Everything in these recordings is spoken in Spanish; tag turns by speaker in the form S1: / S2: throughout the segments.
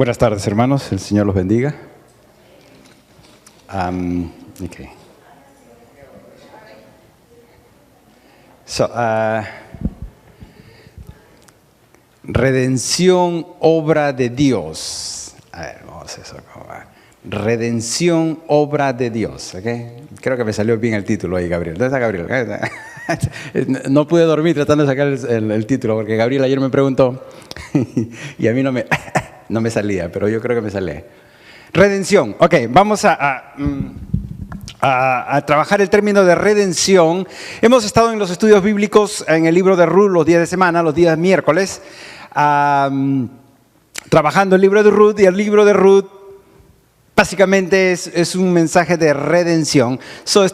S1: Buenas tardes, hermanos. El Señor los bendiga. Okay. Redención, obra de Dios. A ver, vamos a hacer eso. Redención, obra de Dios. ¿Okay? Creo que me salió bien el título ahí, Gabriel. ¿Dónde está Gabriel? No pude dormir tratando de sacar el título, porque Gabriel ayer me preguntó y a mí no me salía, pero yo creo que me sale. Redención. Ok, vamos a trabajar el término de redención. Hemos estado en los estudios bíblicos en el libro de Ruth los días de semana, los días miércoles, trabajando el libro de Ruth, y el libro de Ruth básicamente es un mensaje de redención.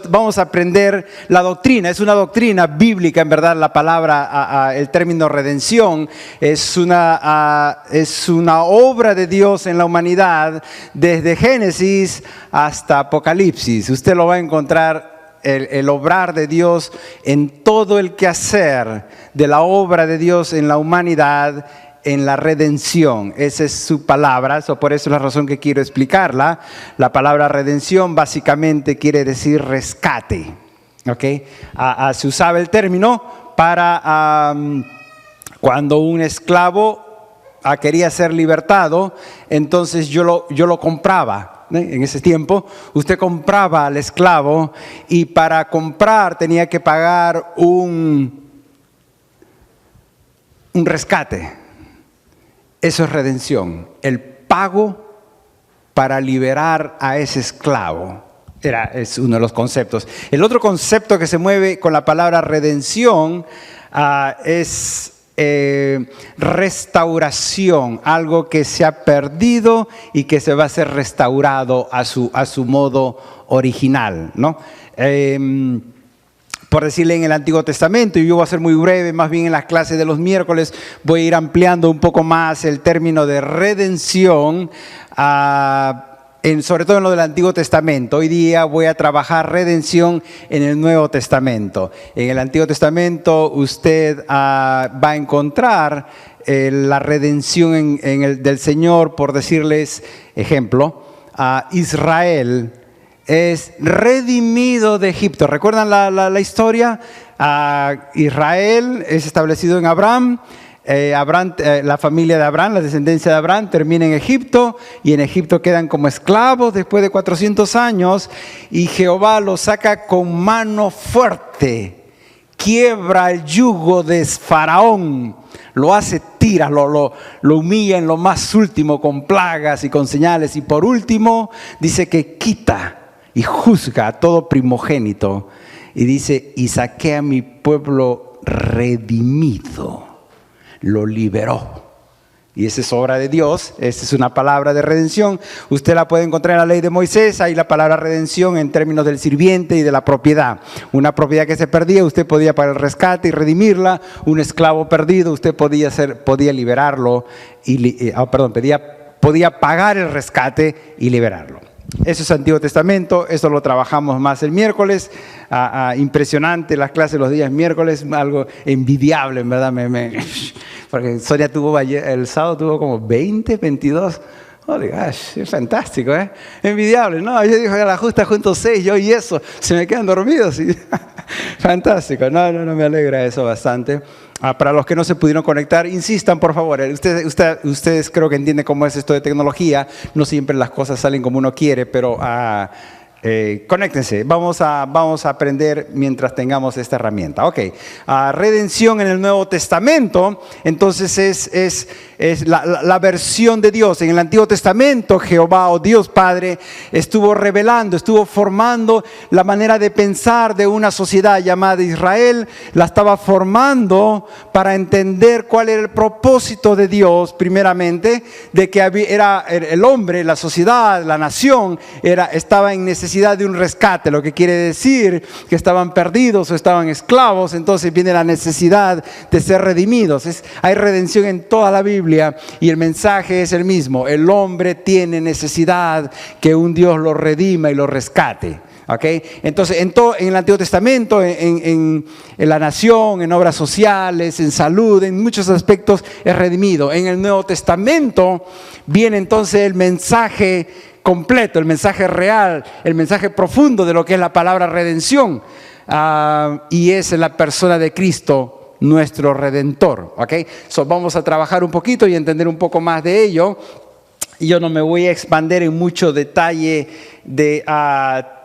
S1: Vamos a aprender la doctrina. Es una doctrina bíblica, en verdad, la palabra, el término redención. Es una obra de Dios en la humanidad desde Génesis hasta Apocalipsis. Usted lo va a encontrar, el obrar de Dios en todo el quehacer de la obra de Dios en la humanidad, en la redención. Esa es su palabra, por eso es la razón que quiero explicarla. La palabra redención básicamente quiere decir rescate. ¿Okay? Se usaba el término para cuando un esclavo quería ser libertado, entonces yo lo compraba. En ese tiempo usted compraba al esclavo, y para comprar tenía que pagar un rescate. Eso es redención, el pago para liberar a ese esclavo. Es uno de los conceptos. El otro concepto que se mueve con la palabra redención es restauración, algo que se ha perdido y que se va a ser restaurado a su modo original, ¿no? Por decirle, en el Antiguo Testamento, y yo voy a ser muy breve, más bien en las clases de los miércoles voy a ir ampliando un poco más el término de redención, sobre todo en lo del Antiguo Testamento. Hoy día voy a trabajar redención en el Nuevo Testamento. En el Antiguo Testamento usted va a encontrar la redención del Señor. Por decirles ejemplo, Israel es redimido de Egipto. ¿Recuerdan la historia? Israel es establecido en Abraham. La familia de Abraham, la descendencia de Abraham, termina en Egipto, y en Egipto quedan como esclavos después de 400 años, y Jehová los saca con mano fuerte, quiebra el yugo de Faraón, lo hace tiras, lo humilla en lo más último con plagas y con señales, y por último dice que quita y juzga a todo primogénito, y dice: y saqué a mi pueblo redimido. Lo liberó. Y esa es obra de Dios. Esa es una palabra de redención. Usted la puede encontrar en la ley de Moisés. Hay la palabra redención en términos del sirviente y de la propiedad. Una propiedad que se perdía, usted podía pagar el rescate y redimirla. Un esclavo perdido, usted podía liberarlo podía pagar el rescate y liberarlo. Eso es Antiguo Testamento. Eso lo trabajamos más el miércoles. Impresionante las clases los días miércoles, algo envidiable, en verdad. Porque Sonia el sábado tuvo como 22. Holy gosh, es fantástico, ¿eh? Envidiable, ¿no? Yo dije, a la justa junto 6, yo y eso, se me quedan dormidos. Fantástico, no, me alegra eso bastante. Para los que no se pudieron conectar, insistan, por favor. Ustedes creo que entienden cómo es esto de tecnología. No siempre las cosas salen como uno quiere, pero conéctense. Vamos a aprender mientras tengamos esta herramienta. Ok, redención en el Nuevo Testamento, entonces es la versión de Dios. En el Antiguo Testamento, Jehová o Dios Padre estuvo revelando, estuvo formando la manera de pensar de una sociedad llamada Israel. La estaba formando para entender cuál era el propósito de Dios, primeramente, de que era el hombre, la sociedad, la nación, estaba en necesidad necesidad de un rescate, lo que quiere decir que estaban perdidos o estaban esclavos, entonces viene la necesidad de ser redimidos. Hay redención en toda la Biblia y el mensaje es el mismo. El hombre tiene necesidad que un Dios lo redima y lo rescate. ¿Okay? Entonces, en el Antiguo Testamento, en la nación, en obras sociales, en salud, en muchos aspectos es redimido. En el Nuevo Testamento viene entonces el mensaje completo, el mensaje real, el mensaje profundo de lo que es la palabra redención. Y es en la persona de Cristo, nuestro Redentor. ¿Okay? Vamos a trabajar un poquito y entender un poco más de ello. Yo no me voy a expandir en mucho detalle de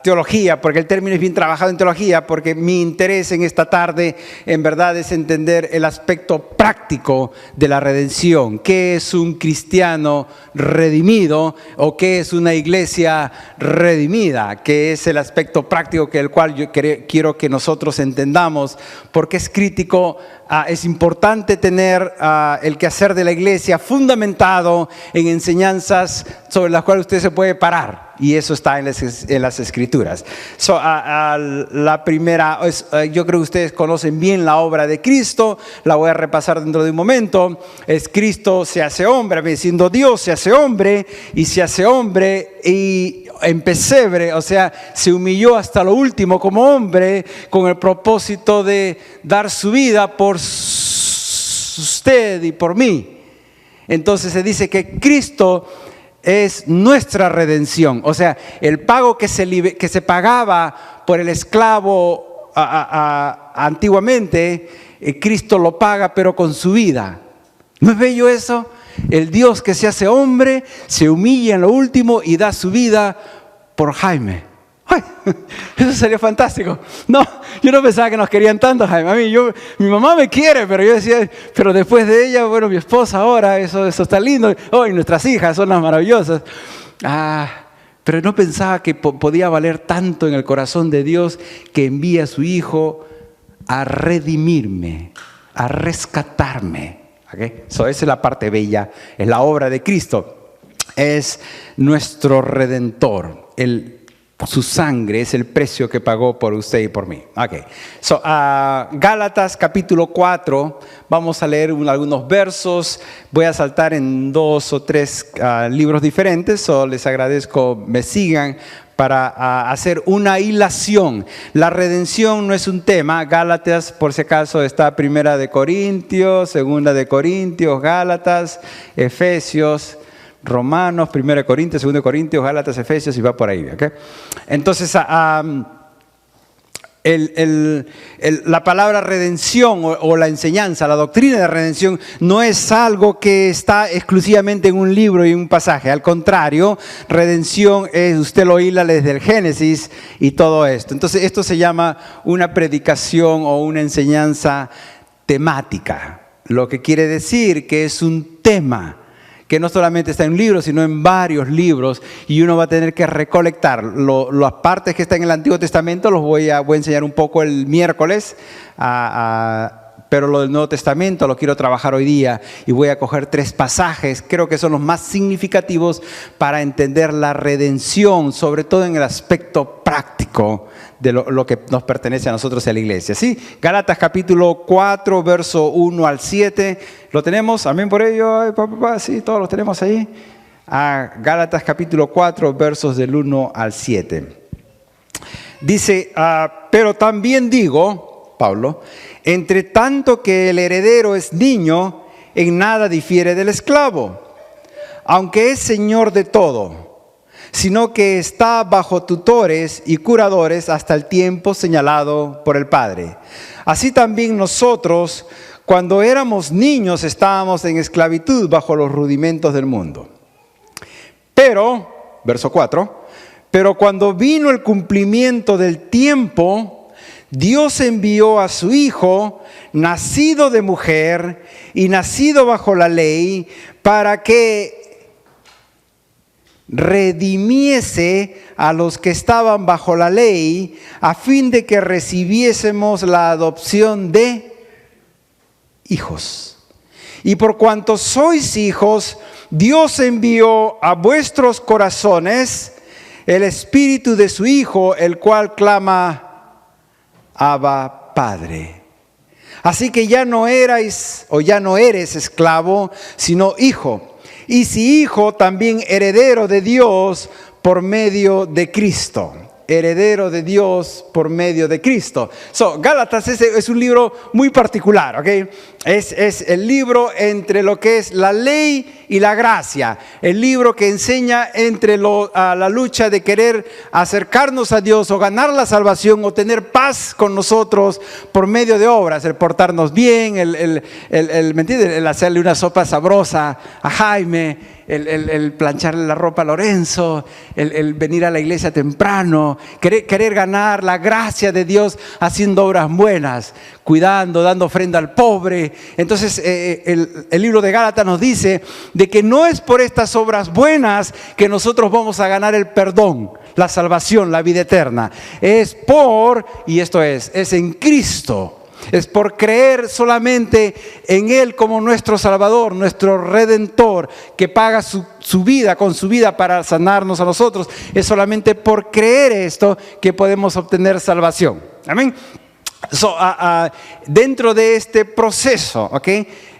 S1: teología, porque el término es bien trabajado en teología, porque mi interés en esta tarde en verdad es entender el aspecto práctico de la redención. ¿Qué es un cristiano redimido o qué es una iglesia redimida? Que es el aspecto práctico que el cual yo quiero que nosotros entendamos, porque es crítico. Es importante tener el quehacer de la iglesia fundamentado en enseñanzas sobre las cuales usted se puede parar, y eso está en las Escrituras. La primera, yo creo que ustedes conocen bien la obra de Cristo, la voy a repasar dentro de un momento. Es Cristo se hace hombre, siendo Dios se hace hombre, y se hace hombre y en pesebre, o sea, se humilló hasta lo último como hombre con el propósito de dar su vida por usted y por mí. Entonces se dice que Cristo es nuestra redención, o sea, el pago que se pagaba por el esclavo antiguamente, Cristo lo paga pero con su vida. ¿No es bello eso? El Dios que se hace hombre, se humilla en lo último y da su vida por Jaime. ¡Ay! Eso sería fantástico. No, yo no pensaba que nos querían tanto, Jaime. A mí, mi mamá me quiere, pero yo decía, pero después de ella, bueno, mi esposa ahora, eso está lindo. Oh, y nuestras hijas son las maravillosas. Pero no pensaba que podía valer tanto en el corazón de Dios que envía a su Hijo a redimirme, a rescatarme. ¿Okay? Esa es la parte bella, es la obra de Cristo, es nuestro Redentor, su sangre es el precio que pagó por usted y por mí. Okay. Gálatas capítulo 4, vamos a leer algunos versos, voy a saltar en 2 o 3 libros diferentes, les agradezco me sigan para hacer una hilación. La redención no es un tema. Gálatas, por si acaso, está 1 de Corintios, 2 de Corintios, Gálatas, Efesios, Romanos, 1 de Corintios, 2 de Corintios, Gálatas, Efesios, y va por ahí. ¿Okay? Entonces, la palabra redención o la enseñanza, la doctrina de redención no es algo que está exclusivamente en un libro y un pasaje. Al contrario, redención es, usted lo hila desde el Génesis y todo esto. Entonces esto se llama una predicación o una enseñanza temática, lo que quiere decir que es un tema que no solamente está en un libro, sino en varios libros, y uno va a tener que recolectar. Las partes que están en el Antiguo Testamento los voy a enseñar un poco el miércoles, pero lo del Nuevo Testamento lo quiero trabajar hoy día, y voy a coger 3 pasajes, creo que son los más significativos para entender la redención, sobre todo en el aspecto práctico de lo que nos pertenece a nosotros y a la iglesia. ¿Sí? Gálatas capítulo 4, verso 1 al 7. ¿Lo tenemos? Amén por ello. Ay, papá, sí, todos los tenemos ahí. Gálatas capítulo 4, versos del 1 al 7. Dice, pero también digo, Pablo, entre tanto que el heredero es niño, en nada difiere del esclavo, aunque es señor de todo, sino que está bajo tutores y curadores hasta el tiempo señalado por el Padre. Así también nosotros, cuando éramos niños, estábamos en esclavitud bajo los rudimentos del mundo. Pero, verso 4, pero cuando vino el cumplimiento del tiempo, Dios envió a su Hijo, nacido de mujer y nacido bajo la ley, para que redimiese a los que estaban bajo la ley, a fin de que recibiésemos la adopción de hijos. Y por cuanto sois hijos, Dios envió a vuestros corazones el espíritu de su Hijo, el cual clama, Abba, Padre. Así que ya no erais o ya no eres esclavo, sino hijo. Y si hijo, también heredero de Dios por medio de Cristo. Heredero de Dios por medio de Cristo. Gálatas es un libro muy particular, ¿ok? Es el libro entre lo que es la ley y la gracia. El libro que enseña entre la lucha de querer acercarnos a Dios o ganar la salvación o tener paz con nosotros por medio de obras. El portarnos bien, ¿me entiendes? El hacerle una sopa sabrosa a Jaime. El plancharle la ropa a Lorenzo, el venir a la iglesia temprano, querer ganar la gracia de Dios haciendo obras buenas, cuidando, dando ofrenda al pobre. Entonces el libro de Gálatas nos dice de que no es por estas obras buenas que nosotros vamos a ganar el perdón, la salvación, la vida eterna. Es en Cristo. Es por creer solamente en Él como nuestro Salvador, nuestro Redentor, que paga su vida con su vida para sanarnos a nosotros. Es solamente por creer esto que podemos obtener salvación. Amén. Dentro de este proceso,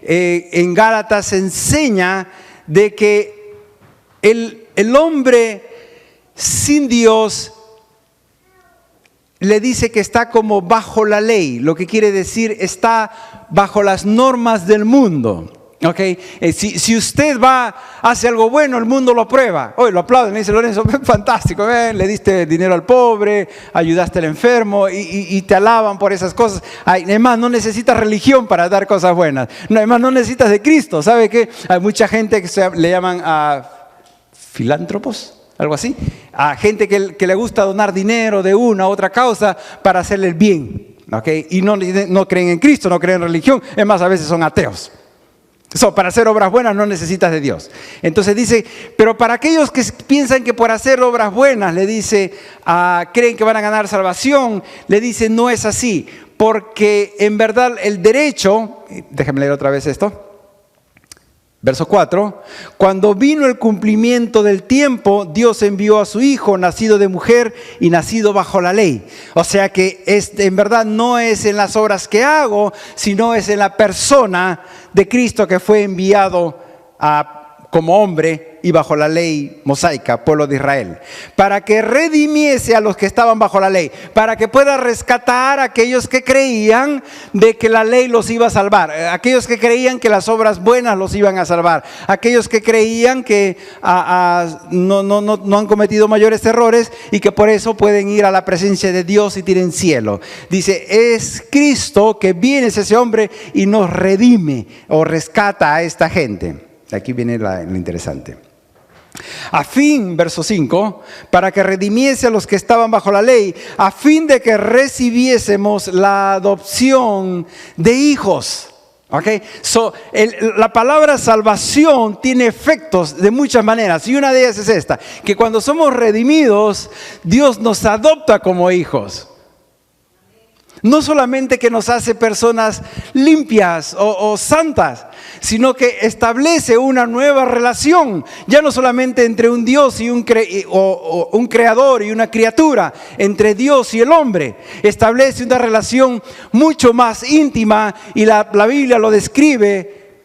S1: en Gálatas se enseña de que el hombre sin Dios le dice que está como bajo la ley, lo que quiere decir está bajo las normas del mundo. Si usted hace algo bueno, el mundo lo aprueba. Hoy lo aplauden, le dice Lorenzo, fantástico, le diste dinero al pobre, ayudaste al enfermo y te alaban por esas cosas. Además, no necesitas religión para dar cosas buenas. Además, no necesitas de Cristo. ¿Sabe qué? Hay mucha gente que le llaman a filántropos, algo así, a gente que le gusta donar dinero de una u otra causa para hacerle el bien, y no creen en Cristo, no creen en religión, es más, a veces son ateos. Para hacer obras buenas no necesitas de Dios. Entonces dice, pero para aquellos que piensan que por hacer obras buenas, le dice, creen que van a ganar salvación, le dice, no es así, porque en verdad el derecho, déjame leer otra vez esto. Verso 4, cuando vino el cumplimiento del tiempo, Dios envió a su Hijo, nacido de mujer y nacido bajo la ley. O sea que en verdad no es en las obras que hago, sino es en la persona de Cristo que fue enviado como hombre y bajo la ley mosaica, pueblo de Israel, para que redimiese a los que estaban bajo la ley, para que pueda rescatar a aquellos que creían de que la ley los iba a salvar, aquellos que creían que las obras buenas los iban a salvar, aquellos que creían que no han cometido mayores errores y que por eso pueden ir a la presencia de Dios y tienen cielo. Dice, es Cristo que viene, es ese hombre y nos redime o rescata a esta gente. Aquí viene lo interesante. A fin, verso 5, para que redimiese a los que estaban bajo la ley, a fin de que recibiésemos la adopción de hijos. La palabra salvación tiene efectos de muchas maneras y una de ellas es esta, que cuando somos redimidos, Dios nos adopta como hijos. No solamente que nos hace personas limpias o santas, sino que establece una nueva relación, ya no solamente entre un Dios y un creador y una criatura, entre Dios y el hombre. Establece una relación mucho más íntima y la Biblia lo describe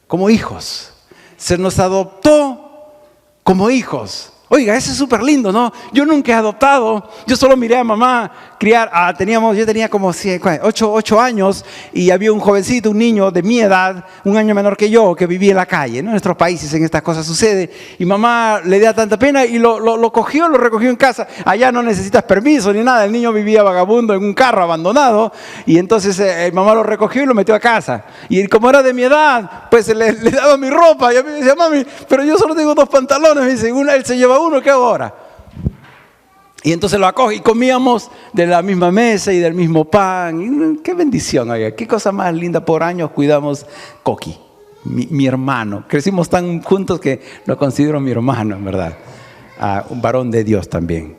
S1: como hijos. Se nos adoptó como hijos. Oiga, eso es súper lindo, ¿no? Yo nunca he adoptado, yo solo miré a mamá criar. Yo tenía como 8 años y había un jovencito, un niño de mi edad, un año menor que yo, que vivía en la calle, ¿no? En nuestros países en estas cosas sucede. Y mamá le da tanta pena y lo recogió en casa. Allá no necesitas permiso ni nada, el niño vivía vagabundo en un carro abandonado y entonces mamá lo recogió y lo metió a casa. Y como era de mi edad, pues le daba mi ropa y a mí me decía, mami, pero yo solo tengo 2 pantalones. Me dice, él se lleva uno, ¿qué hago ahora? Y entonces lo acoge y comíamos de la misma mesa y del mismo pan. Y qué bendición, oiga, qué cosa más linda. Por años cuidamos Coqui, mi hermano. Crecimos tan juntos que lo considero mi hermano, en verdad. Un varón de Dios también.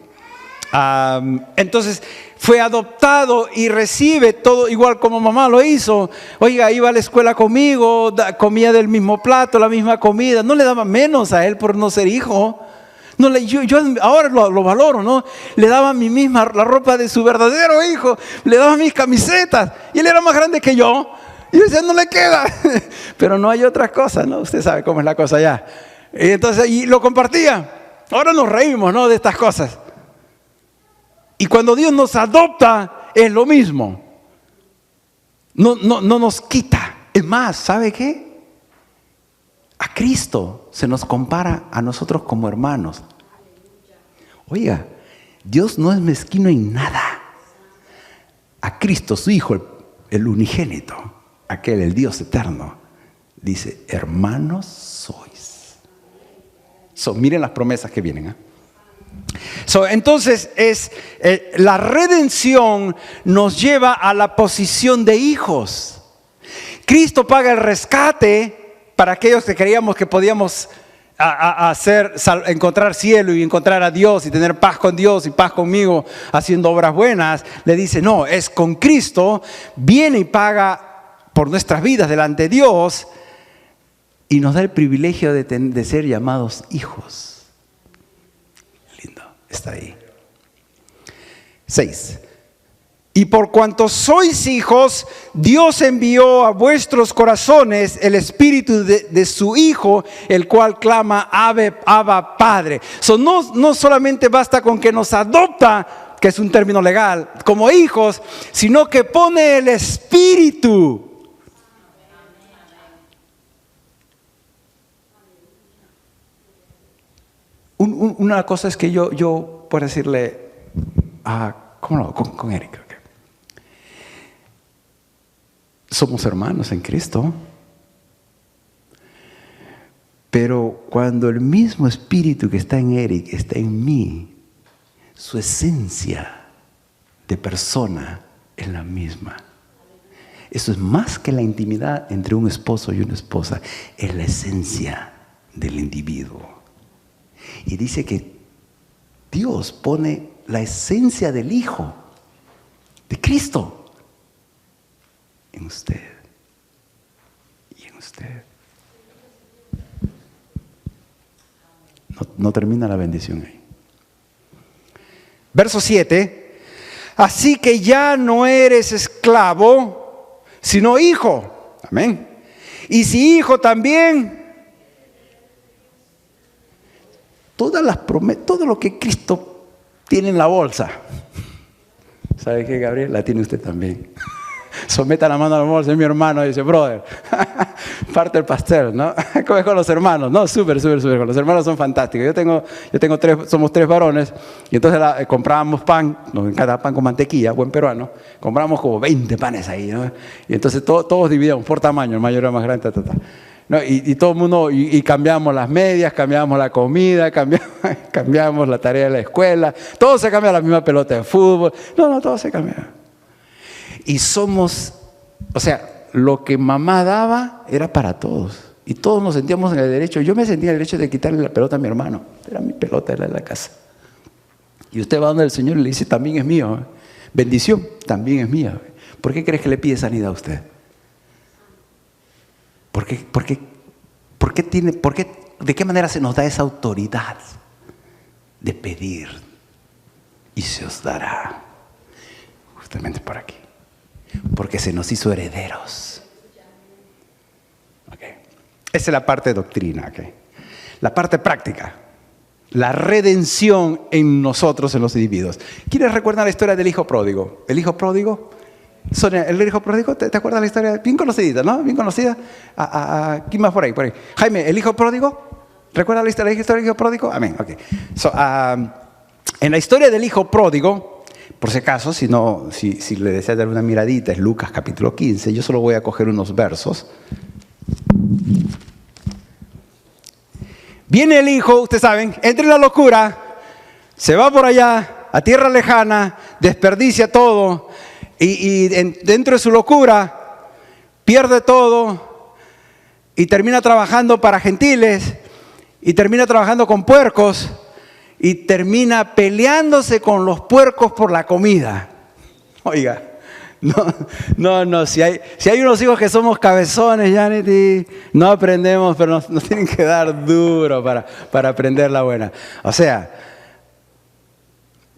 S1: Entonces fue adoptado y recibe todo igual como mamá lo hizo. Oiga, iba a la escuela conmigo, comía del mismo plato, la misma comida. No le daba menos a él por no ser hijo. No, yo ahora lo valoro, ¿no? Le daba a mí misma la ropa de su verdadero hijo, le daba mis camisetas, y él era más grande que yo. Y yo decía, no le queda. Pero no hay otras cosas, ¿no? Usted sabe cómo es la cosa ya. Y entonces, y lo compartía. Ahora nos reímos, ¿no? De estas cosas. Y cuando Dios nos adopta, es lo mismo. No nos quita. Es más, ¿sabe qué? A Cristo se nos compara a nosotros como hermanos. Oiga, Dios no es mezquino en nada. A Cristo, su Hijo, el unigénito, aquel, el Dios eterno, dice, hermanos sois. Miren las promesas que vienen. Entonces, la redención nos lleva a la posición de hijos. Cristo paga el rescate para aquellos que creíamos que podíamos encontrar cielo y encontrar a Dios y tener paz con Dios y paz conmigo haciendo obras buenas. Le dice, no, es con Cristo, viene y paga por nuestras vidas delante de Dios y nos da el privilegio de ser llamados hijos. Lindo, está ahí. 6. Y por cuanto sois hijos, Dios envió a vuestros corazones el espíritu de su Hijo, el cual clama, Abba, Padre. No solamente basta con que nos adopta, que es un término legal, como hijos, sino que pone el espíritu. Una cosa es que yo puedo decirle, ¿cómo no? Con Erika. Somos hermanos en Cristo. Pero cuando el mismo espíritu que está en Eric está en mí, su esencia de persona es la misma. Eso es más que la intimidad entre un esposo y una esposa. Es la esencia del individuo. Y dice que Dios pone la esencia del Hijo, de Cristo, en usted y en usted. No termina la bendición ahí. Verso 7. Así que ya no eres esclavo, sino hijo. Amén. Y si hijo también, todas las promesas, todo lo que Cristo tiene en la bolsa. ¿Sabe qué, Gabriel? La tiene usted también. Someta la mano a la bolsa, es mi hermano, y dice, brother, parte el pastel, ¿no? ¿Cómo es con los hermanos? No, súper, con los hermanos son fantásticos. Yo tengo somos 3 varones, y entonces comprábamos pan, nos encanta pan con mantequilla, buen peruano, compramos como 20 panes ahí, ¿no? Y entonces todos dividíamos por tamaño, el mayor era más grande, ¿no? Y todo el mundo, y cambiamos las medias, cambiamos la comida, cambiamos la tarea de la escuela, todo se cambia, la misma pelota de fútbol, no, todo se cambia. Y lo que mamá daba era para todos. Y todos nos sentíamos en el derecho. Yo me sentía en el derecho de quitarle la pelota a mi hermano. Era mi pelota, era de la casa. Y usted va donde el Señor y le dice, también es mío. Bendición, también es mía. ¿Por qué crees que le pide sanidad a usted? ¿De qué manera se nos da esa autoridad de pedir? Y se os dará. Justamente por aquí. Porque se nos hizo herederos. Okay. Esa es la parte de doctrina. Okay. La parte práctica. La redención en nosotros, en los individuos. ¿Quiénes recuerdan la historia del hijo pródigo? ¿El hijo pródigo? Sonia, ¿el hijo pródigo? ¿Te acuerdas la historia? Bien conocidita, ¿no? Bien conocida. ¿Quién más por ahí? Jaime, ¿el hijo pródigo? ¿Recuerdas la historia del hijo pródigo? Amén. Okay. En la historia del hijo pródigo, por si acaso, si le deseas dar una miradita, es Lucas capítulo 15. Yo solo voy a coger unos versos. Viene el hijo, ustedes saben, entra en la locura, se va por allá, a tierra lejana, desperdicia todo, y dentro de su locura, pierde todo, y termina trabajando para gentiles, y termina trabajando con puercos, y termina peleándose con los puercos por la comida. Oiga, No, si hay unos hijos que somos cabezones, Janet, y no aprendemos, pero nos tienen que dar duro para aprender la buena. O sea,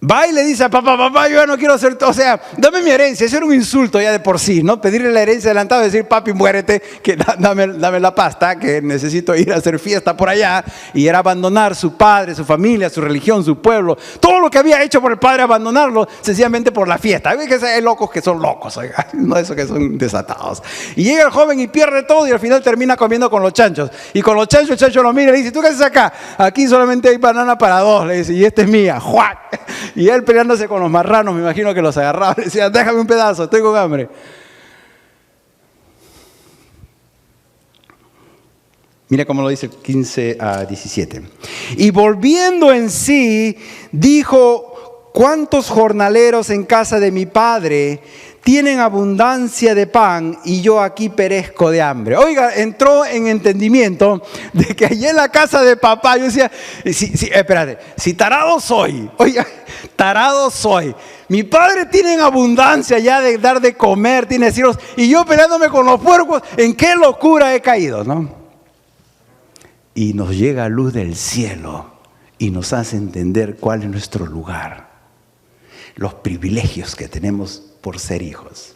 S1: va y le dice a papá, yo ya no quiero ser, o sea, dame mi herencia. Eso era un insulto ya de por sí, ¿no? Pedirle la herencia adelantado y decir, papi, muérete, que dame la pasta, que necesito ir a hacer fiesta por allá. Y era abandonar su padre, su familia, su religión, su pueblo. Todo lo que había hecho por el padre, abandonarlo sencillamente por la fiesta. Hay que hay locos que son locos, oiga, no esos que son desatados. Y llega el joven y pierde todo y al final termina comiendo con los chanchos. Y con los chanchos, el chancho lo mira y dice, ¿tú qué haces acá? Aquí solamente hay banana para dos, le dice, y esta es mía. ¡Juac! Y él peleándose con los marranos, me imagino que los agarraba y decía, déjame un pedazo, estoy con hambre. Mira cómo lo dice el 15 a 17. Y volviendo en sí, dijo, ¿cuántos jornaleros en casa de mi padre tienen abundancia de pan y yo aquí perezco de hambre? Oiga, entró en entendimiento de que allí en la casa de papá, yo decía, espérate, si tarado soy, oiga, tarado soy. Mi padre tiene en abundancia ya de dar de comer, tiene hijos, y yo peleándome con los puercos, ¿en qué locura he caído, no? Y nos llega luz del cielo y nos hace entender cuál es nuestro lugar, los privilegios que tenemos por ser hijos.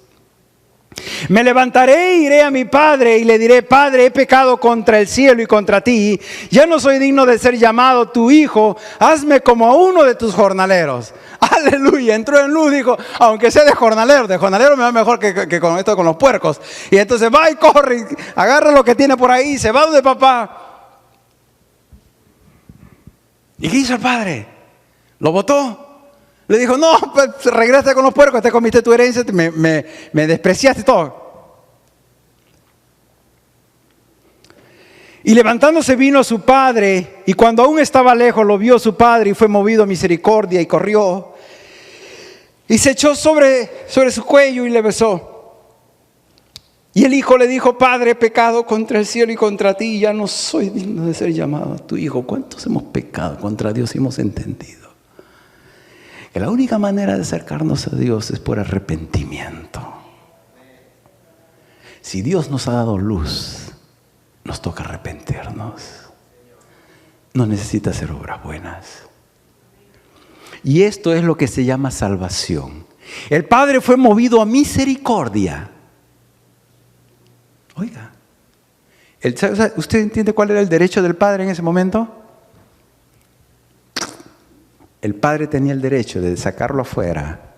S1: Me levantaré e iré a mi padre y le diré, Padre, he pecado contra el cielo y contra ti, ya no soy digno de ser llamado tu hijo, hazme como a uno de tus jornaleros. Aleluya, entró en luz, dijo, aunque sea de jornalero me va mejor que con esto, con los puercos. Y entonces va y corre, agarra lo que tiene por ahí, se va de papá. ¿Y qué hizo el padre? ¿Lo botó? Le dijo, no, pues, regresa con los puercos, te comiste tu herencia, me despreciaste todo. Y levantándose vino a su padre, y cuando aún estaba lejos lo vio su padre y fue movido a misericordia y corrió. Y se echó sobre su cuello y le besó. Y el hijo le dijo, Padre, he pecado contra el cielo y contra ti, y ya no soy digno de ser llamado tu hijo. ¿Cuántos hemos pecado contra Dios y hemos entendido que la única manera de acercarnos a Dios es por arrepentimiento? Si Dios nos ha dado luz, nos toca arrepentirnos. No necesita hacer obras buenas. Y esto es lo que se llama salvación. El Padre fue movido a misericordia. Oiga, ¿usted entiende cuál era el derecho del Padre en ese momento? El Padre tenía el derecho de sacarlo afuera.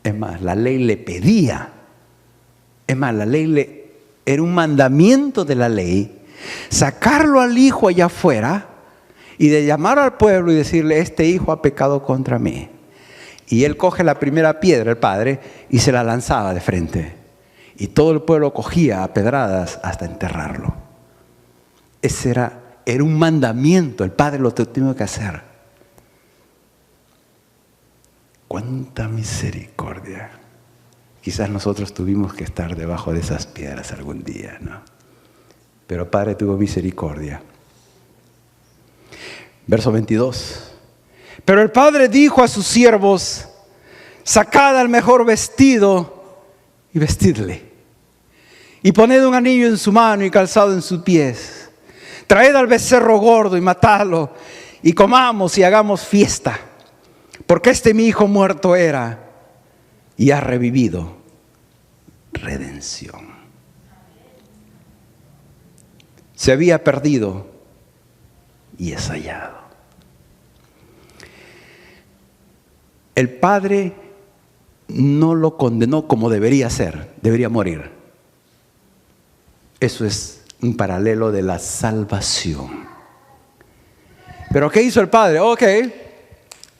S1: Es más, la ley le pedía. Es más, la ley era un mandamiento de la ley. Sacarlo al hijo allá afuera y de llamar al pueblo y decirle, este hijo ha pecado contra mí. Y él coge la primera piedra, el Padre, y se la lanzaba de frente. Y todo el pueblo cogía a pedradas hasta enterrarlo. Ese era un mandamiento, el Padre lo tenía que hacer. ¡Cuánta misericordia! Quizás nosotros tuvimos que estar debajo de esas piedras algún día, ¿no? Pero el Padre tuvo misericordia. Verso 22. Pero el Padre dijo a sus siervos, sacad al mejor vestido y vestidle. Y poned un anillo en su mano y calzado en sus pies. Traed al becerro gordo y matadlo, y comamos y hagamos fiesta. Porque este mi hijo muerto era y ha revivido. Redención. Se había perdido y es hallado. El Padre no lo condenó como debería ser, debería morir. Eso es un paralelo de la salvación. ¿Pero qué hizo el Padre? Ok,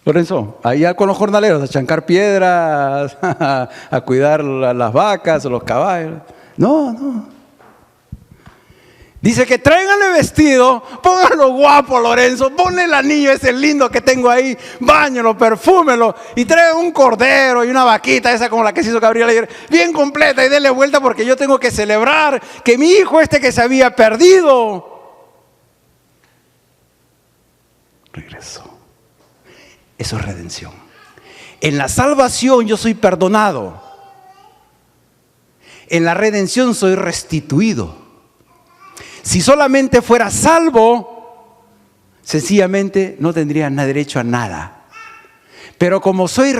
S1: Lorenzo, allá con los jornaleros, a chancar piedras, a cuidar las vacas o los caballos. No. Dice que tráiganle vestido, pónganlo guapo, Lorenzo, ponle el anillo ese lindo que tengo ahí, báñalo, perfúmelo, y traigan un cordero y una vaquita, esa como la que se hizo Gabriel ayer, bien completa, y denle vuelta porque yo tengo que celebrar que mi hijo que se había perdido, regresó. Eso es redención. En la salvación yo soy perdonado. En la redención soy restituido. Si solamente fuera salvo, sencillamente no tendría derecho a nada. Pero como soy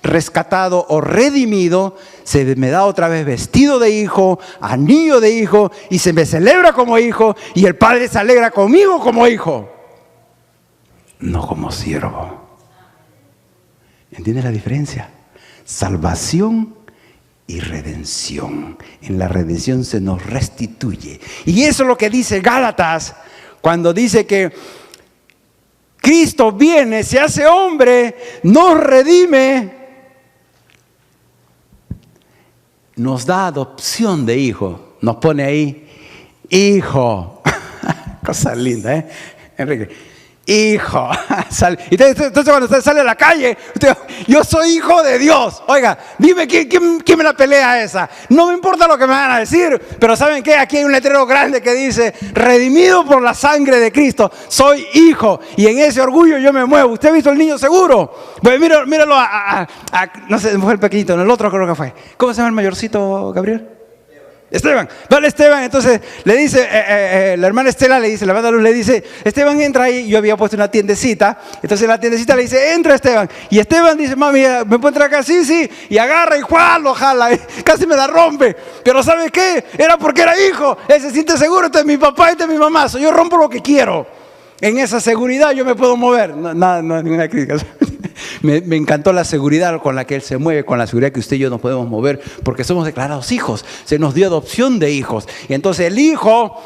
S1: rescatado o redimido, se me da otra vez vestido de hijo, anillo de hijo, y se me celebra como hijo, y el Padre se alegra conmigo como hijo, no como siervo. ¿Entiendes la diferencia? Salvación y redención. En la redención se nos restituye. Y eso es lo que dice Gálatas cuando dice que Cristo viene, se hace hombre, nos redime, nos da adopción de hijo. Nos pone ahí, hijo. Cosa linda, ¿eh, Enrique? Hijo. Entonces cuando usted sale a la calle, usted, yo soy hijo de Dios. Oiga, dime ¿quién me la pelea esa. No me importa lo que me van a decir, pero ¿saben qué? Aquí hay un letrero grande que dice, redimido por la sangre de Cristo, soy hijo. Y en ese orgullo yo me muevo. ¿Usted ha visto el niño seguro? Pues míralo no sé, fue el pequeñito, en el otro creo que fue. ¿Cómo se llama el mayorcito, Gabriel? Esteban, vale, Esteban. Entonces le dice, la hermana Estela le dice, la hermana Luz le dice, Esteban, entra ahí. Yo había puesto una tiendecita, entonces la tiendecita le dice, entra Esteban. Y Esteban dice, mami, ¿me puedo entrar acá? Sí, sí. Y agarra y lo jala, casi me la rompe. Pero ¿sabe qué? Era porque era hijo, él se siente seguro, este es mi papá, este es mi mamá. Yo rompo lo que quiero. En esa seguridad yo me puedo mover. No, ninguna crítica. Me encantó la seguridad con la que él se mueve, con la seguridad que usted y yo nos podemos mover, porque somos declarados hijos. Se nos dio adopción de hijos. Y entonces el hijo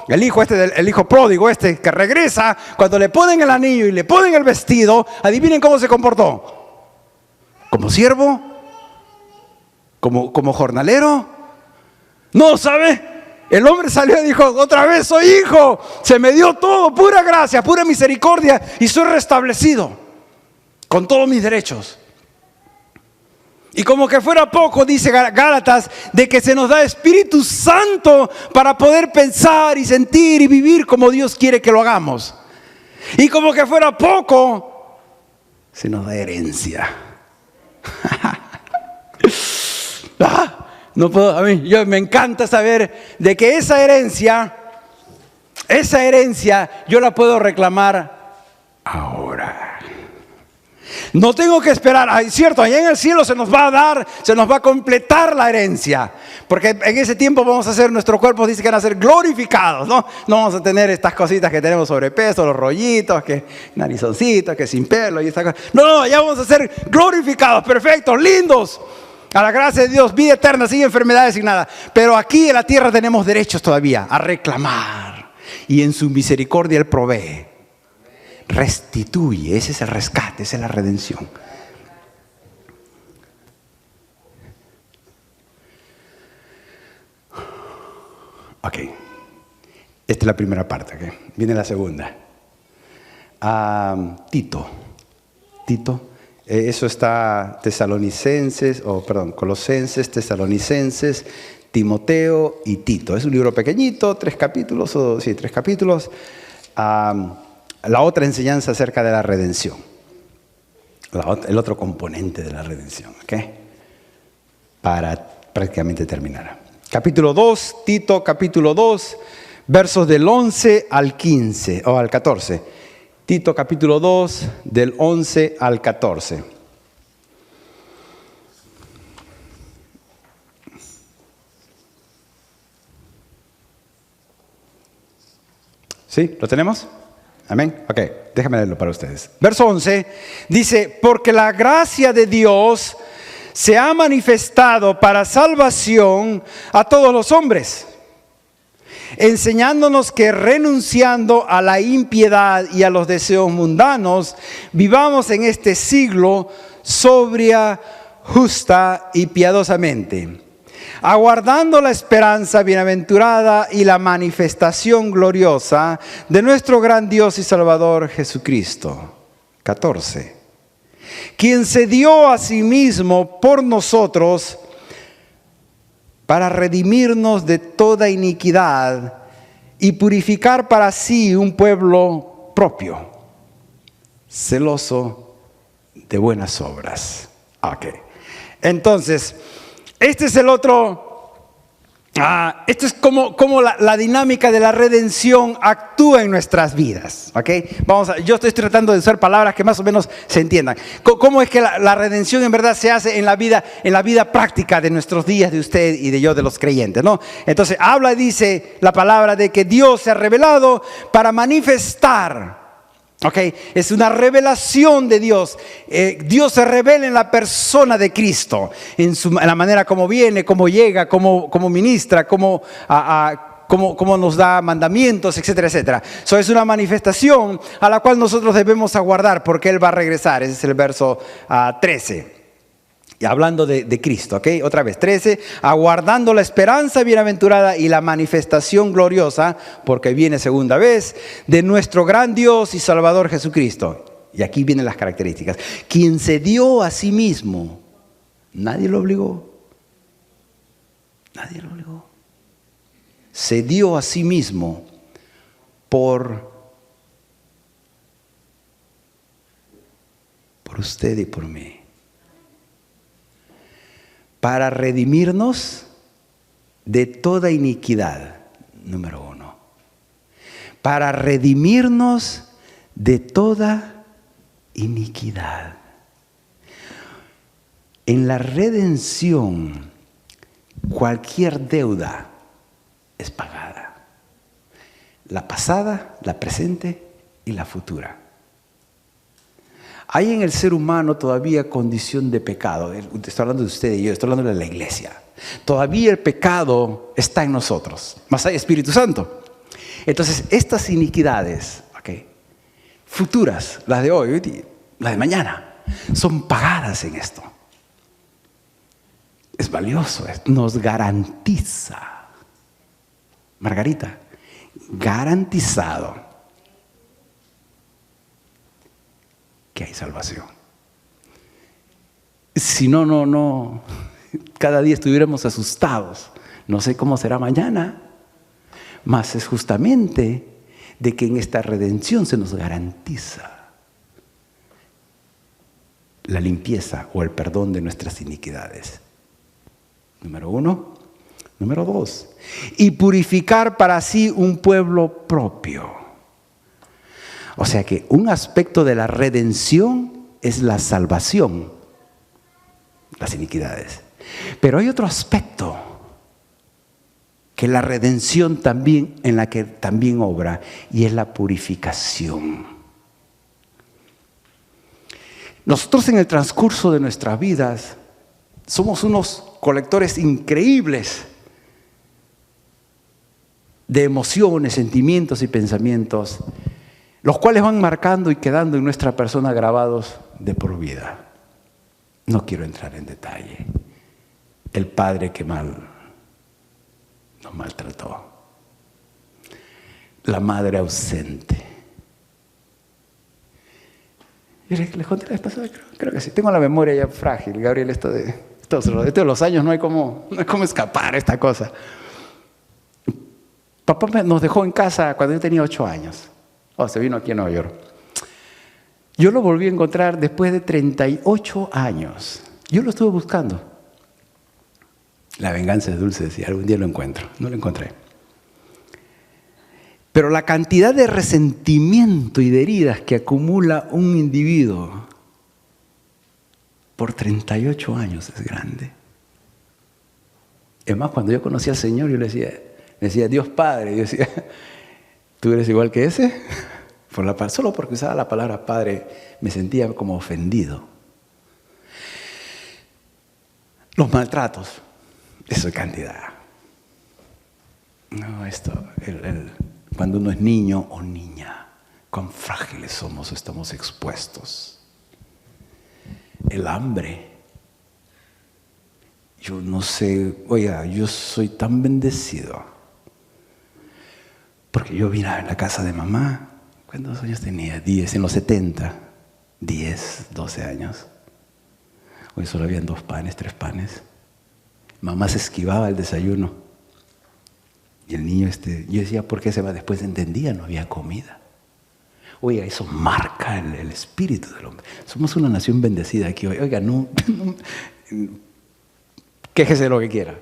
S1: pródigo, que regresa, cuando le ponen el anillo y le ponen el vestido, adivinen cómo se comportó. ¿Como siervo? ¿Como jornalero? No, ¿sabe? El hombre salió y dijo, otra vez soy hijo. Se me dio todo, pura gracia, pura misericordia, y soy restablecido con todos mis derechos. Y como que fuera poco, dice Gálatas, de que se nos da Espíritu Santo para poder pensar y sentir y vivir como Dios quiere que lo hagamos. Y como que fuera poco, se nos da herencia. No puedo, yo me encanta saber de que esa herencia yo la puedo reclamar ahora. No tengo que esperar, es cierto, allá en el cielo se nos va a dar, se nos va a completar la herencia, porque en ese tiempo vamos a hacer, nuestros cuerpos dice que van a ser glorificados, ¿no? No vamos a tener estas cositas que tenemos sobrepeso, los rollitos, que narizoncitos, que sin pelo y estas cosas. No, ya vamos a ser glorificados, perfectos, lindos, a la gracia de Dios, vida eterna, sin enfermedades, sin nada. Pero aquí en la tierra tenemos derechos todavía a reclamar, y en su misericordia Él provee. Restituye, ese es el rescate, esa es la redención. Ok, esta es la primera parte, ¿okay? Viene la segunda. Tito, eso está Colosenses, Tesalonicenses, Timoteo y Tito. Es un libro pequeñito, 3 capítulos. La otra enseñanza acerca de la redención, el otro componente de la redención, ¿ok? Para prácticamente terminar. Capítulo 2, Tito, capítulo 2, versos del 11 al 15, o al 14. Tito, capítulo 2, del 11 al 14. ¿Sí? ¿Lo tenemos? Amén. Ok, déjame leerlo para ustedes. Verso 11 dice, porque la gracia de Dios se ha manifestado para salvación a todos los hombres, enseñándonos que renunciando a la impiedad y a los deseos mundanos, vivamos en este siglo sobria, justa y piadosamente, aguardando la esperanza bienaventurada y la manifestación gloriosa de nuestro gran Dios y Salvador Jesucristo. 14. Quien se dio a sí mismo por nosotros para redimirnos de toda iniquidad y purificar para sí un pueblo propio, celoso de buenas obras. Ok. Entonces, este es el otro Esto es como la dinámica de la redención actúa en nuestras vidas. ¿Okay? Yo estoy tratando de usar palabras que más o menos se entiendan. ¿Cómo es que la redención en verdad se hace en la vida práctica de nuestros días, de usted y de yo, de los creyentes, ¿no? Entonces habla y dice la palabra de que Dios se ha revelado para manifestar. Okay. Es una revelación de Dios. Dios se revela en la persona de Cristo, en la manera como viene, cómo llega, cómo ministra, cómo nos da mandamientos, etcétera, etcétera. So, es una manifestación a la cual nosotros debemos aguardar porque Él va a regresar. Ese es el verso 13. Y hablando de Cristo, ¿ok? Otra vez, 13. Aguardando la esperanza bienaventurada y la manifestación gloriosa, porque viene segunda vez, de nuestro gran Dios y Salvador Jesucristo. Y aquí vienen las características. Quien se dio a sí mismo. Nadie lo obligó. Nadie lo obligó. Se dio a sí mismo por usted y por mí. Para redimirnos de toda iniquidad, número 1. Para redimirnos de toda iniquidad. En la redención, cualquier deuda es pagada. La pasada, la presente y la futura. Hay en el ser humano todavía condición de pecado. Estoy hablando de usted y yo, estoy hablando de la iglesia. Todavía el pecado está en nosotros, más hay Espíritu Santo. Entonces, estas iniquidades, futuras, las de hoy, las de mañana, son pagadas en esto. Es valioso, nos garantiza. Margarita, garantizado que hay salvación. Si no, cada día estuviéramos asustados. No sé cómo será mañana, mas es justamente de que en esta redención se nos garantiza la limpieza o el perdón de nuestras iniquidades. Número 1. Número 2. Y purificar para sí un pueblo propio. O sea que un aspecto de la redención es la salvación, las iniquidades. Pero hay otro aspecto que la redención también, en la que también obra, y es la purificación. Nosotros en el transcurso de nuestras vidas somos unos colectores increíbles de emociones, sentimientos y pensamientos, los cuales van marcando y quedando en nuestra persona grabados de por vida. No quiero entrar en detalle. El padre que nos maltrató. La madre ausente. ¿Les conté la vez pasada? Creo que sí. Tengo la memoria ya frágil, Gabriel, esto de los años no hay cómo escapar esta cosa. Papá nos dejó en casa cuando yo tenía 8 años. Se vino aquí a Nueva York. Yo lo volví a encontrar después de 38 años. Yo lo estuve buscando. La venganza es dulce, decía, algún día lo encuentro. No lo encontré. Pero la cantidad de resentimiento y de heridas que acumula un individuo por 38 años es grande. Es más, cuando yo conocí al Señor, yo le decía, Dios Padre, yo decía, ¿tú eres igual que ese? Solo porque usaba la palabra Padre me sentía como ofendido. Los maltratos, eso es cantidad. No, cuando uno es niño o niña, cuán frágiles somos, estamos expuestos. El hambre. Yo no sé, yo soy tan bendecido. Porque yo vine a la casa de mamá. ¿Cuántos años tenía? 10, en los 70. 10, 12 años. Hoy solo habían 2 panes, 3 panes. Mamá se esquivaba el desayuno. Y el niño, yo decía, ¿por qué se va? Después entendía, no había comida. Oiga, eso marca el espíritu del hombre. Somos una nación bendecida aquí hoy. Oiga, no quéjese de lo que quiera.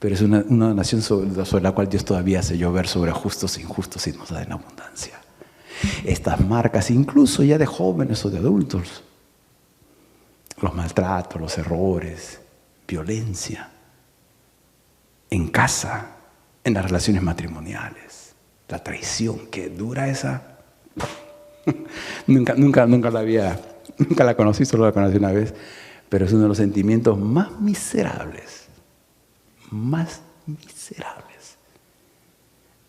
S1: pero es una nación sobre la cual Dios todavía hace llover sobre justos e injustos y nos da en abundancia. Estas marcas, incluso ya de jóvenes o de adultos, los maltratos, los errores, violencia, en casa, en las relaciones matrimoniales, la traición, que dura esa. nunca la conocí, solo la conocí una vez, pero es uno de los sentimientos más miserables.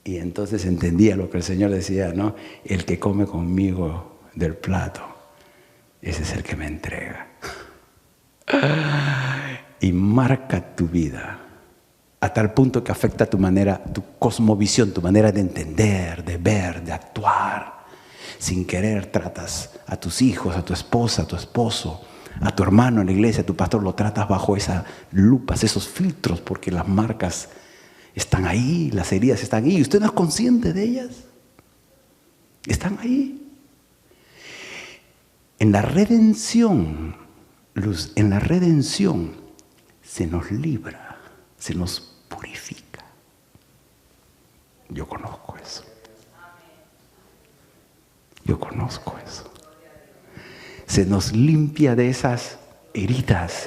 S1: Y entonces entendía lo que el Señor decía, ¿no? El que come conmigo del plato, ese es el que me entrega. Y marca tu vida a tal punto que afecta tu manera, tu cosmovisión, tu manera de entender, de ver, de actuar. Sin querer tratas a tus hijos, a tu esposa, a tu esposo, a tu hermano en la iglesia, a tu pastor, lo tratas bajo esas lupas, esos filtros, porque las marcas están ahí, las heridas están ahí. ¿Usted no es consciente de ellas? Están ahí. En la redención, Luz, en la redención se nos libra, se nos purifica. Yo conozco eso. Yo conozco eso. Se nos limpia de esas heridas.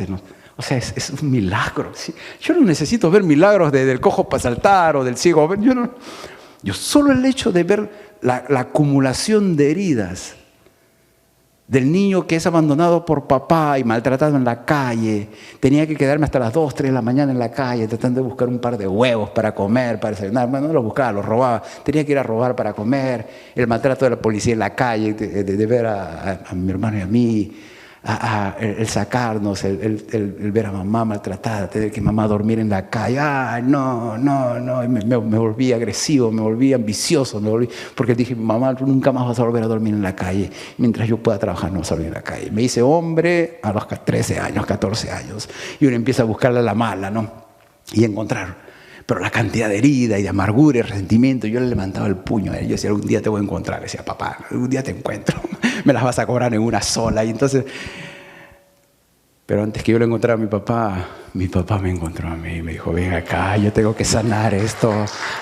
S1: O sea, es un milagro. ¿Sí? Yo no necesito ver milagros del cojo para saltar o del ciego. Yo solo el hecho de ver la acumulación de heridas del niño que es abandonado por papá y maltratado en la calle. Tenía que quedarme hasta las 2, 3 de la mañana en la calle tratando de buscar un par de huevos para comer, para desayunar. Bueno, no los buscaba, los robaba. Tenía que ir a robar para comer. El maltrato de la policía en la calle, de ver a mi hermano y a mí. El sacarnos, el ver a mamá maltratada, tener que mamá dormir en la calle. No, me volví agresivo, me volví ambicioso, porque dije, mamá, tú nunca más vas a volver a dormir en la calle. Mientras yo pueda trabajar, no vas a dormir en la calle. Me hice hombre a los 13 años, 14 años, y uno empieza a buscarle la mala, ¿no? Y encontrar. Pero la cantidad de herida y de amargura y resentimiento, yo le levantaba el puño a él. Yo decía, algún día te voy a encontrar. Le decía, papá, algún día te encuentro. Me las vas a cobrar en una sola. Y entonces, pero antes que yo le encontrara a mi papá me encontró a mí y me dijo, ven acá, yo tengo que sanar esto.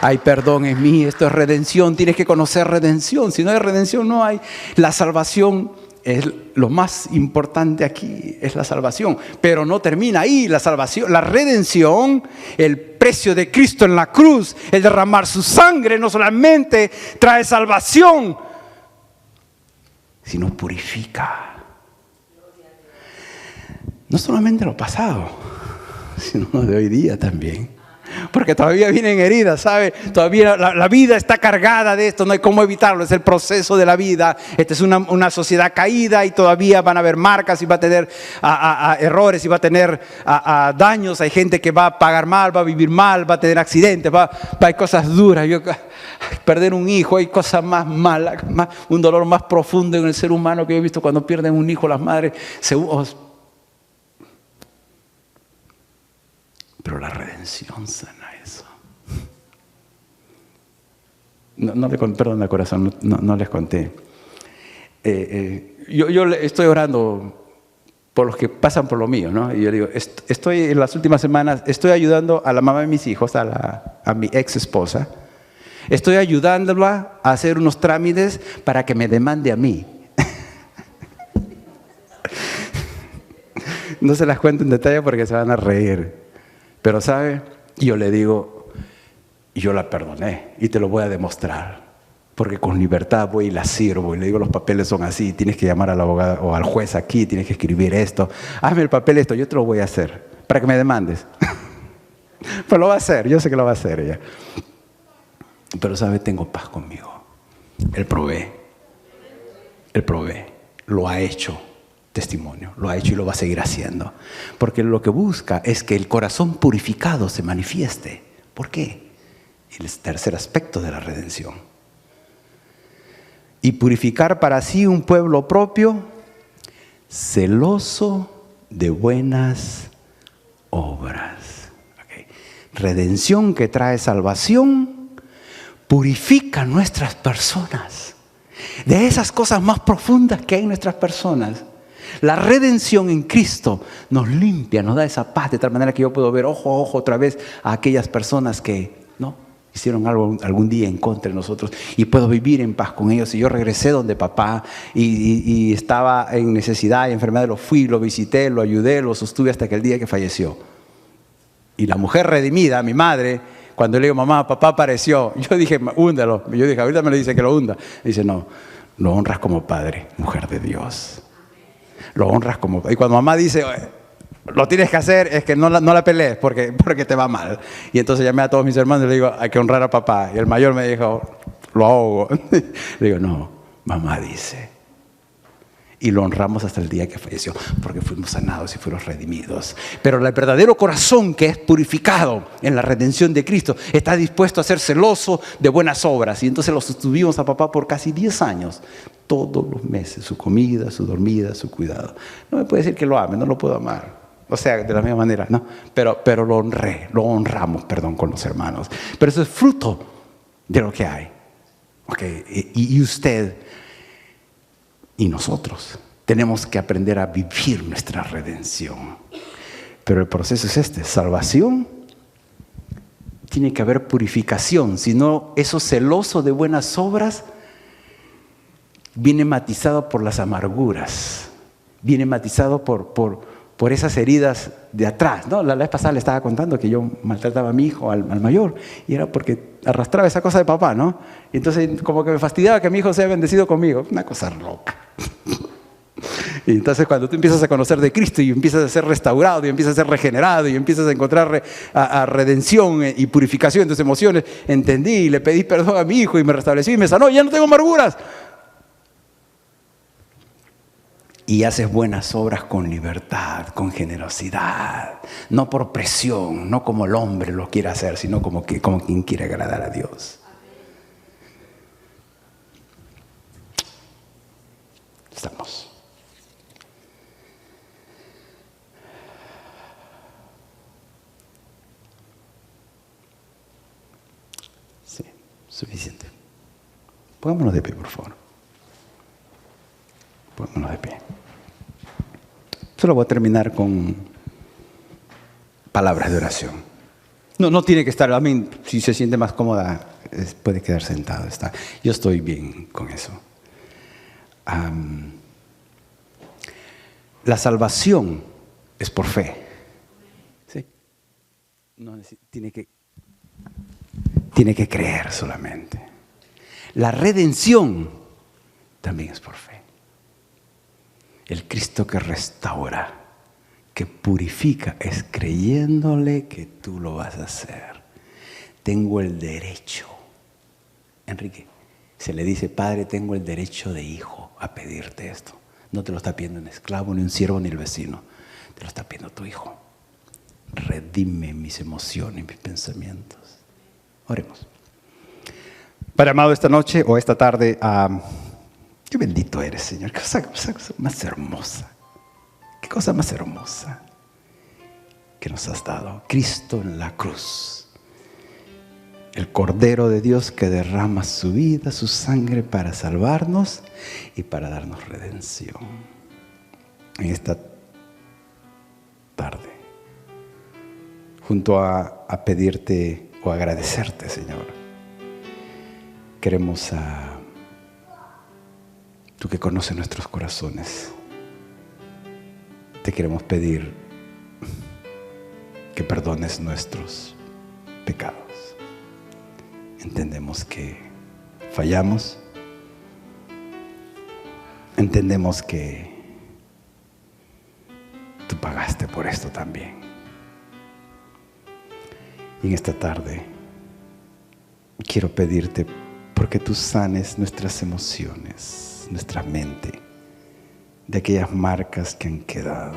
S1: Hay perdón en mí, esto es redención. Tienes que conocer redención. Si no hay redención, no hay. La salvación es lo más importante aquí, es la salvación. Pero no termina ahí la salvación, la redención, el precio de Cristo en la cruz, el derramar su sangre, no solamente trae salvación, sino purifica. No solamente lo pasado, sino de hoy día también. Porque todavía vienen heridas, ¿sabe? Todavía la vida está cargada de esto, no hay cómo evitarlo, es el proceso de la vida. Esta es una sociedad caída y todavía van a haber marcas y va a tener errores y va a tener daños. Hay gente que va a pagar mal, va a vivir mal, va a tener accidentes, hay cosas duras. Perder un hijo, hay cosas más malas, un dolor más profundo en el ser humano que yo he visto cuando pierden un hijo las madres. Pero la redención sana eso. Perdón, corazón, no les conté. Yo estoy orando por los que pasan por lo mío, ¿no? Y yo digo, estoy en las últimas semanas, estoy ayudando a la mamá de mis hijos, a mi ex esposa. Estoy ayudándola a hacer unos trámites para que me demande a mí. No se las cuento en detalle porque se van a reír. Pero ¿sabe? Yo le digo, yo la perdoné y te lo voy a demostrar. Porque con libertad voy y la sirvo y le digo, los papeles son así, tienes que llamar al abogado o al juez aquí, tienes que escribir esto. Hazme el papel esto, yo te lo voy a hacer para que me demandes. Pues lo va a hacer, yo sé que lo va a hacer ella. Pero ¿sabe? Tengo paz conmigo. Él provee, lo ha hecho. Testimonio, lo ha hecho y lo va a seguir haciendo, porque lo que busca es que el corazón purificado se manifieste. ¿Por qué? El tercer aspecto de la redención. Y purificar para sí un pueblo propio, celoso de buenas obras. Okay. Redención que trae salvación, purifica nuestras personas de esas cosas más profundas que hay en nuestras personas. La redención en Cristo nos limpia, nos da esa paz, de tal manera que yo puedo ver ojo a ojo otra vez a aquellas personas que no hicieron algo algún día en contra de nosotros, y puedo vivir en paz con ellos. Y yo regresé donde papá y estaba en necesidad y enfermedad, lo fui, lo visité, lo ayudé, lo sostuve hasta que el día que falleció. Y la mujer redimida, mi madre, cuando le digo, mamá, papá apareció, yo dije, húndalo. Yo dije, ahorita me lo dice que lo hunda. Dice, no, lo honras como padre, mujer de Dios. Lo honras como padre. Y cuando mamá dice, lo tienes que hacer, es que no la pelees porque te va mal. Y entonces llamé a todos mis hermanos y le digo, hay que honrar a papá. Y el mayor me dijo, lo ahogo. Le digo, no, mamá dice. Y lo honramos hasta el día que falleció, porque fuimos sanados y fuimos redimidos. Pero el verdadero corazón, que es purificado en la redención de Cristo, está dispuesto a ser celoso de buenas obras. Y entonces lo sostuvimos a papá por casi 10 años, todos los meses, su comida, su dormida, su cuidado. No me puede decir que lo ame, no lo puedo amar. O sea, de la misma manera, ¿no? Pero lo honramos, con los hermanos. Pero eso es fruto de lo que hay. Okay. Y usted y nosotros tenemos que aprender a vivir nuestra redención. Pero el proceso es salvación. Tiene que haber purificación, si no, eso celoso de buenas obras viene matizado por las amarguras, viene matizado por esas heridas de atrás, ¿no? La vez pasada le estaba contando que yo maltrataba a mi hijo, al mayor, y era porque arrastraba esa cosa de papá, ¿no? Y entonces como que me fastidiaba que mi hijo sea bendecido conmigo, una cosa loca. Y entonces cuando tú empiezas a conocer de Cristo y empiezas a ser restaurado y empiezas a ser regenerado y empiezas a encontrar a redención y purificación en tus emociones, entendí y le pedí perdón a mi hijo y me restablecí y me sanó, ya no tengo amarguras. Y haces buenas obras con libertad, con generosidad, no por presión, no como el hombre lo quiere hacer, sino como quien quiere agradar a Dios. Estamos. Sí, suficiente. Pongámonos de pie, por favor. Pongámonos de pie. Solo voy a terminar con palabras de oración. No tiene que estar, si se siente más cómoda, puede quedar sentado. Yo estoy bien con eso. La salvación es por fe. ¿Sí? No, tiene que creer solamente. La redención también es por fe. El Cristo que restaura, que purifica, es creyéndole que tú lo vas a hacer. Tengo el derecho. Enrique, se le dice, Padre, tengo el derecho de hijo a pedirte esto. No te lo está pidiendo un esclavo, ni un siervo, ni el vecino. Te lo está pidiendo tu hijo. Redime mis emociones, mis pensamientos. Oremos. Padre amado, esta noche o esta tarde, qué bendito eres, Señor. Qué cosa más hermosa. Qué cosa más hermosa que nos has dado. Cristo en la cruz. El Cordero de Dios que derrama su vida, su sangre para salvarnos y para darnos redención. En esta tarde, junto a pedirte o agradecerte, Señor, queremos tú que conoces nuestros corazones, te queremos pedir que perdones nuestros pecados. Entendemos que fallamos, entendemos que tú pagaste por esto también. Y en esta tarde quiero pedirte porque tú sanes nuestras emociones, nuestra mente, de aquellas marcas que han quedado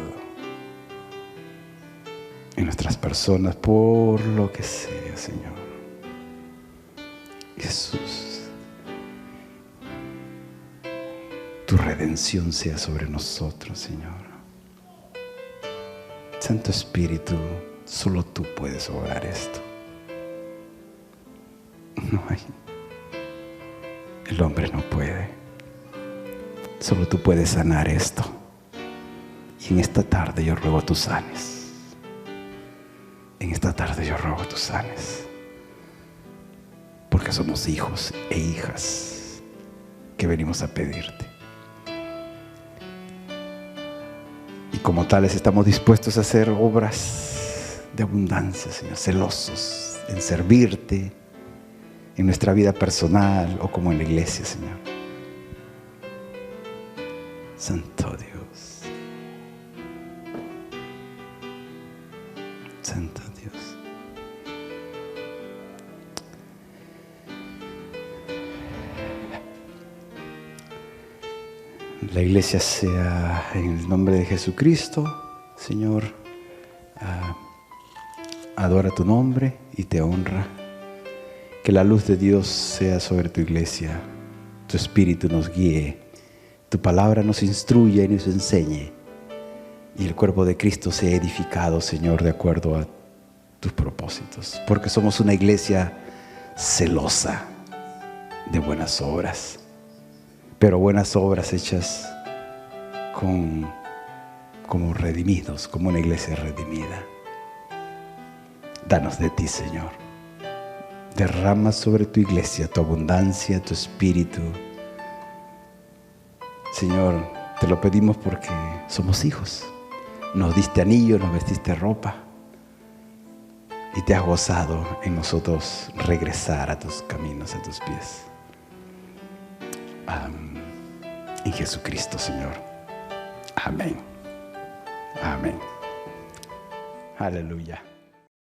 S1: en nuestras personas por lo que sea, Señor. Jesús, tu redención sea sobre nosotros, Señor. Santo Espíritu, solo tú puedes obrar esto. No hay. El hombre no puede. Solo tú puedes sanar esto. Y en esta tarde yo ruego tú sanes. En esta tarde yo ruego tú sanes. Porque somos hijos e hijas que venimos a pedirte. Y como tales estamos dispuestos a hacer obras de abundancia, Señor, celosos en servirte en nuestra vida personal o como en la iglesia, Señor. Santo Dios. Santo Dios. La iglesia sea en el nombre de Jesucristo, Señor, adora tu nombre y te honra. Que la luz de Dios sea sobre tu iglesia, tu espíritu nos guíe, tu palabra nos instruya y nos enseñe, y el cuerpo de Cristo sea edificado, Señor, de acuerdo a tus propósitos, porque somos una iglesia celosa de buenas obras, pero buenas obras hechas como redimidos, como una iglesia redimida. Danos de ti, Señor. Derrama sobre tu iglesia tu abundancia, tu espíritu. Señor, te lo pedimos porque somos hijos. Nos diste anillo, nos vestiste ropa y te has gozado en nosotros regresar a tus caminos, a tus pies. En Jesucristo, Señor. Amén. Amén. Aleluya.